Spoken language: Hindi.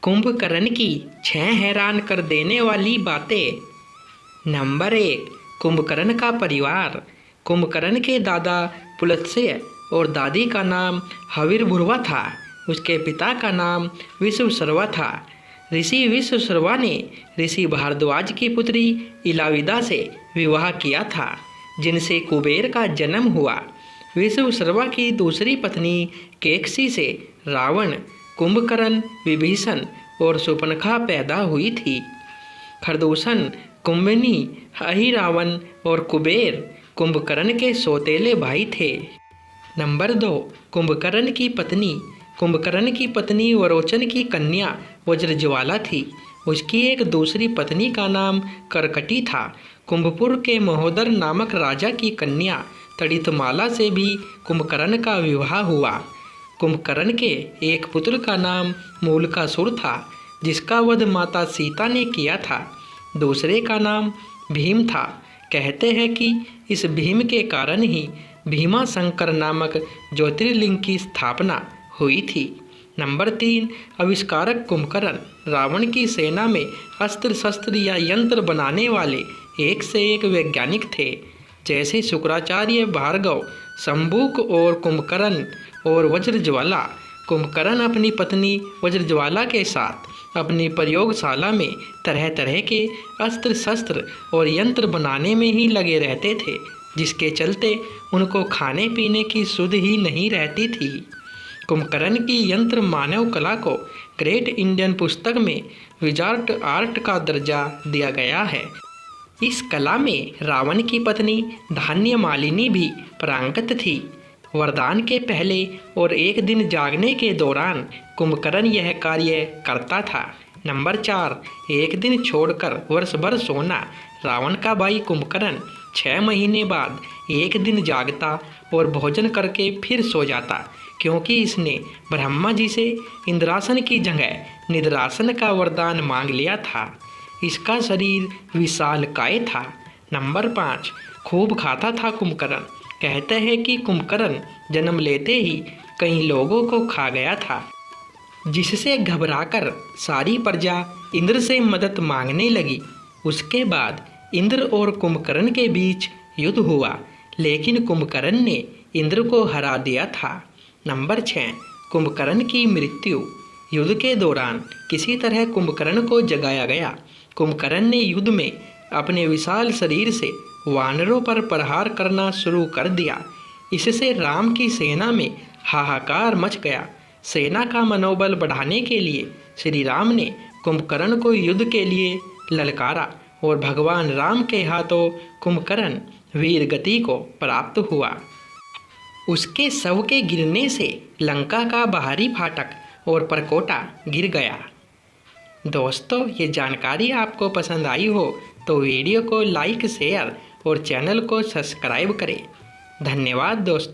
कुंभकर्ण की 6 हैरान कर देने वाली बातें। नंबर 1, कुंभकर्ण का परिवार। कुंभकर्ण के दादा पुलत्स्य और दादी का नाम हविर्भुर्वा था। उसके पिता का नाम विश्वसर्वा था। ऋषि विश्वसर्वा ने ऋषि भारद्वाज की पुत्री इलाविदा से विवाह किया था, जिनसे कुबेर का जन्म हुआ। विश्वसर्वा की दूसरी पत्नी केकसी से रावण, कुंभकर्ण, विभीषण और शूर्पणखा पैदा हुई थी। खरदूषण, कुंभनी, अहिरावण और कुबेर कुंभकर्ण के सौतेले भाई थे। नंबर 2, कुंभकर्ण की पत्नी। कुंभकर्ण की पत्नी वरोचन की कन्या वज्रज्वाला थी। उसकी एक दूसरी पत्नी का नाम करकटी था। कुंभपुर के महोदर नामक राजा की कन्या तड़ितमाला से भी कुंभकर्ण का विवाह हुआ। कुंभकर्ण के एक पुत्र का नाम मूलकासुर था, जिसका वध माता सीता ने किया था। दूसरे का नाम भीम था। कहते हैं कि इस भीम के कारण ही भीमाशंकर नामक ज्योतिर्लिंग की स्थापना हुई थी। नंबर 3, आविष्कारक कुंभकर्ण रावण की सेना में अस्त्र शस्त्र या यंत्र बनाने वाले एक से एक वैज्ञानिक थे, जैसे शुक्राचार्य, भार्गव, शंबुक और कुंभकर्ण और वज्रज्वाला। कुंभकर्ण अपनी पत्नी वज्रज्वाला के साथ अपनी प्रयोगशाला में तरह तरह के अस्त्र शस्त्र और यंत्र बनाने में ही लगे रहते थे, जिसके चलते उनको खाने पीने की सुध ही नहीं रहती थी। कुंभकर्ण की यंत्र मानव कला को ग्रेट इंडियन पुस्तक में विजार्ट आर्ट का दर्जा दिया गया है। इस कला में रावण की पत्नी धान्य मालिनी भी पारंगत थी। वरदान के पहले और एक दिन जागने के दौरान कुंभकर्ण यह कार्य करता था। नंबर 4, एक दिन छोड़कर वर्ष भर सोना। रावण का भाई कुंभकर्ण 6 महीने बाद एक दिन जागता और भोजन करके फिर सो जाता, क्योंकि इसने ब्रह्मा जी से इंद्रासन की जगह निद्रासन का वरदान मांग लिया था। इसका शरीर विशालकाय था। नंबर 5, खूब खाता था कुंभकर्ण। कहते हैं कि कुंभकर्ण जन्म लेते ही कई लोगों को खा गया था, जिससे घबराकर सारी प्रजा इंद्र से मदद मांगने लगी। उसके बाद इंद्र और कुंभकर्ण के बीच युद्ध हुआ, लेकिन कुंभकर्ण ने इंद्र को हरा दिया था। नंबर 6, कुंभकर्ण की मृत्यु। युद्ध के दौरान किसी तरह कुंभकर्ण को जगाया गया। कुंभकर्ण ने युद्ध में अपने विशाल शरीर से वानरों पर प्रहार करना शुरू कर दिया। इससे राम की सेना में हाहाकार मच गया। सेना का मनोबल बढ़ाने के लिए श्री राम ने कुंभकर्ण को युद्ध के लिए ललकारा और भगवान राम के हाथों कुंभकर्ण वीर गति को प्राप्त हुआ। उसके शव के गिरने से लंका का बाहरी फाटक और परकोटा गिर गया। दोस्तों, ये जानकारी आपको पसंद आई हो तो वीडियो को लाइक, शेयर और चैनल को सब्सक्राइब करें। धन्यवाद दोस्तों।